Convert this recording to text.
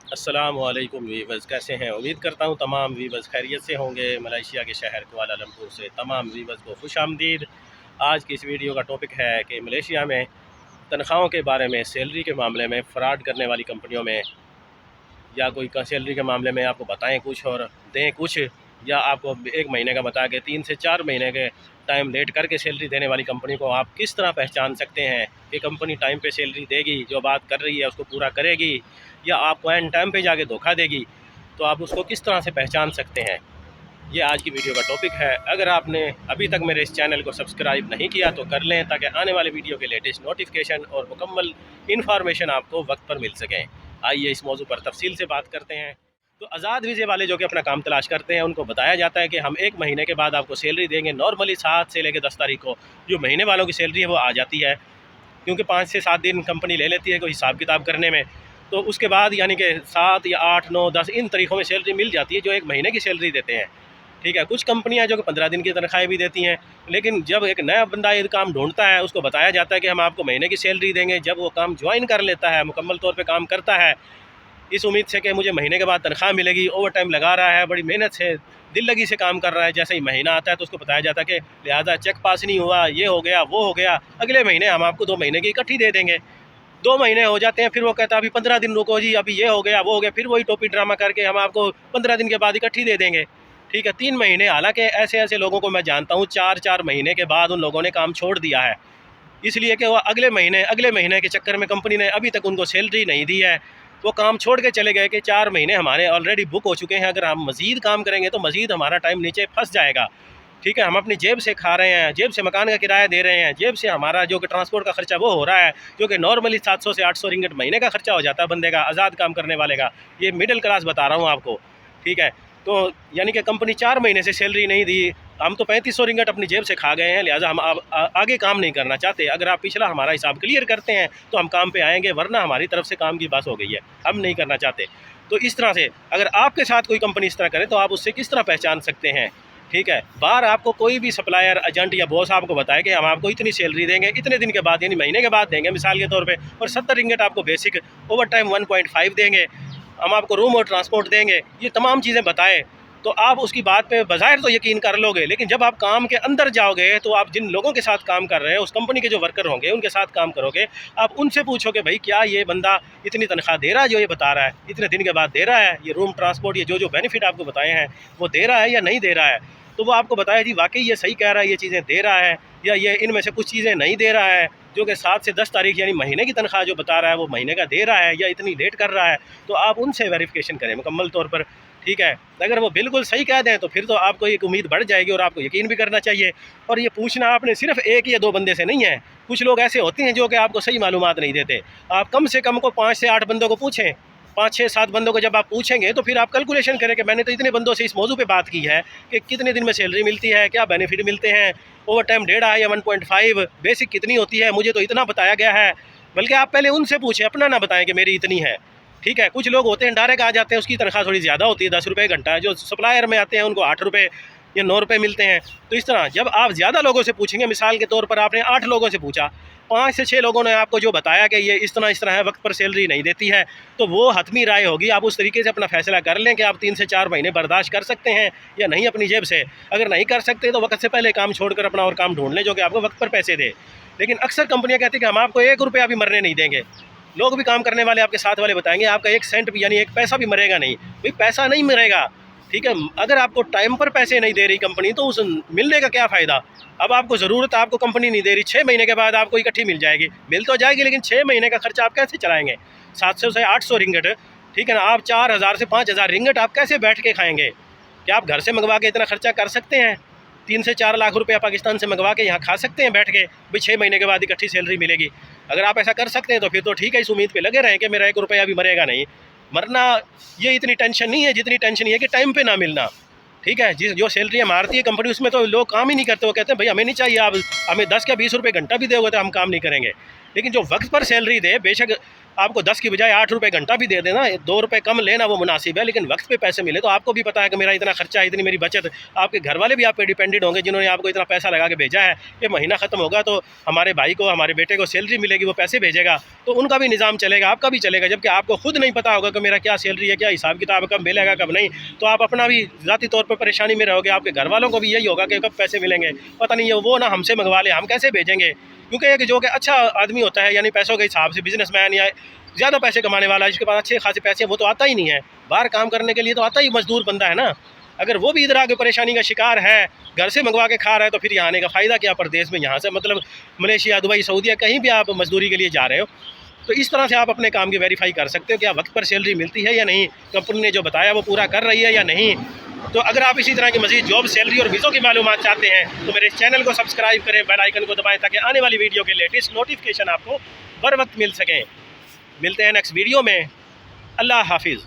अस्सलामुअलैकुम वीवर्स, कैसे हैं? उम्मीद करता हूँ तमाम वीवर्स खैरियत से होंगे। मलेशिया के शहर कुआलालंपुर से तमाम वीवर्स को खुशामदीद। आज की इस वीडियो का टॉपिक है कि मलेशिया में तनख्वाहों के बारे में, सैलरी के मामले में फ़्रॉड करने वाली कंपनियों में, या कोई सैलरी के मामले में आपको बताएं कुछ और दें कुछ, या आपको एक महीने का बता के 3 से 4 महीने के टाइम लेट करके सैलरी देने वाली कंपनी को आप किस तरह पहचान सकते हैं कि कंपनी टाइम पे सैलरी देगी, जो बात कर रही है उसको पूरा करेगी, या आपको एंड टाइम पे जाके धोखा देगी। तो आप उसको किस तरह से पहचान सकते हैं, ये आज की वीडियो का टॉपिक है। अगर आपने अभी तक मेरे इस चैनल को सब्सक्राइब नहीं किया तो कर लें, ताकि आने वाले वीडियो के लेटेस्ट नोटिफिकेशन और मुकम्मल इन्फॉर्मेशन आपको वक्त पर मिल सकें। आइए इस मौजू पर तफसील से बात करते हैं। तो आज़ाद वीज़े वाले जो कि अपना काम तलाश करते हैं, उनको बताया जाता है कि हम 1 महीने के बाद आपको सैलरी देंगे। नॉर्मली 7 से लेकर 10 तारीख को जो महीने वालों की सैलरी है वो आ जाती है, क्योंकि 5 से 7 दिन कंपनी ले लेती है कोई हिसाब किताब करने में। तो उसके बाद यानी कि 7 या 8, 9, 10 इन तारीखों में सैलरी मिल जाती है, जो 1 महीने की सैलरी देते हैं। ठीक है, कुछ कंपनियां जो कि 15 दिन की तनख्वाहें भी देती हैं। लेकिन जब एक नया बंदा ये काम ढूंढता है, उसको बताया जाता है कि हम आपको महीने की सैलरी देंगे। जब वो काम ज्वाइन कर लेता है, मुकम्मल तौर पे काम करता है, इस उम्मीद से कि मुझे महीने के बाद तनख्वाह मिलेगी, ओवर टाइम लगा रहा है, बड़ी मेहनत से दिल लगी से काम कर रहा है। जैसे ही महीना आता है तो उसको बताया जाता है कि लिहाजा चेक पास नहीं हुआ, ये हो गया, वो हो गया, अगले महीने हम आपको 2 महीने की इकट्ठी दे देंगे। 2 महीने हो जाते हैं, फिर वो कहता है अभी 15 दिन रुको जी, अभी ये हो गया, वो हो गया, फिर वही टोपी ड्रामा करके हम आपको 15 दिन के बाद इकट्ठी दे देंगे। ठीक है, 3 महीने। हालांकि ऐसे ऐसे लोगों को मैं जानता हूँ 4-4 महीने के बाद उन लोगों ने काम छोड़ दिया है, इसलिए कि वो अगले महीने के चक्कर में कंपनी ने अभी तक उनको सैलरी नहीं दी है। वो काम छोड़ के चले गए कि 4 महीने हमारे ऑलरेडी बुक हो चुके हैं, अगर हम मज़ीद काम करेंगे तो मज़ीद हमारा टाइम नीचे फंस जाएगा। ठीक है, हम अपनी जेब से खा रहे हैं, जेब से मकान का किराया दे रहे हैं, जेब से हमारा जो कि ट्रांसपोर्ट का खर्चा वो हो रहा है, जो कि नॉर्मली 700 से 800 रिंगट महीने का खर्चा हो जाता है बंदे का, आज़ाद काम करने वाले का। ये मिडिल क्लास बता रहा हूँ आपको। ठीक है, तो यानी कि कंपनी 4 महीने से सैलरी नहीं दी, हम तो 3500 रिंगट अपनी जेब से खा गए हैं। लिहाजा हम अब आगे काम नहीं करना चाहते। अगर आप पिछला हमारा हिसाब क्लियर करते हैं तो हम काम पे आएंगे, वरना हमारी तरफ से काम की बस हो गई है, हम नहीं करना चाहते। तो इस तरह से अगर आपके साथ कोई कंपनी इस तरह करे तो आप उससे किस तरह पहचान सकते हैं? ठीक है, बाहर आपको कोई भी सप्लायर, एजेंट या बॉस आपको बताए कि हम आपको इतनी सैलरी देंगे, इतने दिन के बाद यानी महीने के बाद देंगे मिसाल के तौर पे, और 70 रिंगट आपको बेसिक, ओवर टाइम 1.5 देंगे, हम आपको रूम और ट्रांसपोर्ट देंगे, ये तमाम चीज़ें बताएं, तो आप उसकी बात पे बज़ाहिर तो यकीन कर लोगे। लेकिन जब आप काम के अंदर जाओगे तो आप जिन लोगों के साथ काम कर रहे हैं, उस कंपनी के जो वर्कर होंगे, उनके साथ काम करोगे, आप उनसे पूछोगे भाई क्या ये बंदा इतनी तनख्वाह दे रहा है जो ये बता रहा है, इतने दिन के बाद दे रहा है, ये रूम ट्रांसपोर्ट, ये जो जो बेनिफिट आपको बताए हैं वो दे रहा है या नहीं दे रहा है। तो वो आपको बताया जी वाकई ये सही कह रहा है, ये चीज़ें दे रहा है, या ये इनमें से कुछ चीज़ें नहीं दे रहा है, जो कि 7 से 10 तारीख यानी महीने की तनख्वाह जो बता रहा है वो महीने का दे रहा है या इतनी लेट कर रहा है। तो आप उनसे वेरिफिकेशन करें मुकम्मल तौर पर। ठीक है, अगर वो बिल्कुल सही कह दें तो फिर तो आपको एक उम्मीद बढ़ जाएगी और आपको यकीन भी करना चाहिए। और ये पूछना आपने सिर्फ 1 या 2 बंदे से नहीं है। कुछ लोग ऐसे होते हैं जो कि आपको सही मालूमात नहीं देते। आप कम से कम को 5 से 8 बंदों को पूछें। 5, 6, 7 बंदों को जब आप पूछेंगे तो फिर आप कैलकुलेशन करें कि मैंने तो इतने बंदों से इस मौजू पे बात की है कि कितने दिन में सैलरी मिलती है, क्या बेनिफिट मिलते हैं, ओवर टाइम 1.5 या 1.5, बेसिक कितनी होती है, मुझे तो इतना बताया गया है। बल्कि आप पहले उनसे पूछें, अपना ना बताएं कि मेरी इतनी है। ठीक है, कुछ लोग होते हैं डायरेक्ट आ जाते हैं, उसकी तनख्वाह थोड़ी ज़्यादा होती है, 10 रुपये घंटा। जो सप्लायर में आते हैं उनको 8 रुपये या 9 रुपये मिलते हैं। तो इस तरह जब आप ज़्यादा लोगों से पूछेंगे, मिसाल के तौर पर आपने 8 लोगों से पूछा, 5 से 6 लोगों ने आपको जो बताया कि ये इस तरह है, वक्त पर सैलरी नहीं देती है, तो वो हतमी राय होगी। आप उस तरीके से अपना फैसला कर लें कि आप 3 से 4 महीने बर्दाश्त कर सकते हैं या नहीं अपनी जेब से। अगर नहीं कर सकते तो वक्त से पहले काम छोड़कर अपना और काम ढूंढ लें जो कि आपको वक्त पर पैसे दे। लेकिन अक्सर कंपनियां कहती हैं कि हम आपको 1 रुपया भी मरने नहीं देंगे। लोग भी काम करने वाले आपके साथ वाले बताएंगे आपका 1 सेंट भी यानी 1 पैसा भी मरेगा नहीं। भाई पैसा नहीं मरेगा। ठीक है, अगर आपको टाइम पर पैसे नहीं दे रही कंपनी तो उस मिलने का क्या फ़ायदा। अब आपको ज़रूरत, आपको कंपनी नहीं दे रही, 6 महीने के बाद आपको इकट्ठी मिल जाएगी, मिल तो जाएगी, लेकिन 6 महीने का खर्चा आप कैसे चलाएंगे? 700 से 800 रिंगट। ठीक है ना, आप 4000 से 5000 रिंगट आप कैसे बैठ के खाएंगे? क्या आप घर से मंगवा के इतना खर्चा कर सकते हैं? 3 से 4 लाख रुपया पाकिस्तान से मंगवा के यहाँ खा सकते हैं बैठ के, भाई 6 महीने के बाद इकट्ठी सैलरी मिलेगी। अगर आप ऐसा कर सकते हैं तो फिर तो ठीक है, इस उम्मीद पे लगे रहें कि मेरा 1 रुपया भी मरेगा नहीं। मरना ये इतनी टेंशन नहीं है जितनी टेंशन ये है कि टाइम पे ना मिलना। ठीक है, जिस जो सैलरी मारती है कंपनी उसमें तो लोग काम ही नहीं करते। वो कहते हैं भाई हमें नहीं चाहिए, आप हमें 10 या 20 रुपये घंटा भी दोगे तो हम काम नहीं करेंगे। लेकिन जो वक्त पर सैलरी दे, बेशक आपको 10 की बजाय 8 रुपये घंटा भी दे देना, 2 रुपये कम लेना वो मुनासिब है, लेकिन वक्त पे पैसे मिले तो आपको भी पता है कि मेरा इतना खर्चा है, इतनी मेरी बचत, आपके घर वाले भी आप पे डिपेंडेंट होंगे जिन्होंने आपको इतना पैसा लगा के भेजा है। ये महीना ख़त्म होगा तो हमारे भाई को, हमारे बेटे को सैलरी मिलेगी, वो पैसे भेजेगा तो उनका भी निज़ाम चलेगा, आपका भी चलेगा। जबकि आपको खुद नहीं पता होगा कि मेरा क्या सैलरी है, क्या हिसाब किताब, कब मिलेगा कब नहीं, तो आप अपना भी ज़ाती तौर पर परेशानी में रहोगे। आपके घर वालों को भी यही होगा कि कब पैसे मिलेंगे, पता नहीं है, वो ना हमसे मंगवा ले, हम कैसे भेजेंगे। क्योंकि एक जो कि अच्छा आदमी होता है, यानी पैसों के हिसाब से बिजनेसमैन या ज़्यादा पैसे कमाने वाला, जिसके पास अच्छे खासे पैसे हैं, वो तो आता ही नहीं है बाहर काम करने के लिए, तो आता ही मजदूर बंदा है ना। अगर वो भी इधर आके परेशानी का शिकार है, घर से मंगवा के खा रहा है, तो फिर यहाँ आने का फ़ायदा क्या परदेश में, यहाँ से मतलब मलेशिया, दुबई, सऊदीया, कहीं भी आप मजदूरी के लिए जा रहे हो। तो इस तरह से आप अपने काम की वेरीफाई कर सकते हो कि वक्त पर सैलरी मिलती है या नहीं, कंपनी ने जो बताया वो पूरा कर रही है या नहीं। तो अगर आप इसी तरह की मज़ीद जॉब, सैलरी और वीज़ों की मालूमात चाहते हैं तो मेरे चैनल को सब्सक्राइब करें, बेल आइकन को दबाएं ताकि आने वाली वीडियो के लेटेस्ट नोटिफिकेशन आपको बर वक्त मिल सकें। मिलते हैं नेक्स्ट वीडियो में। अल्लाह हाफिज़।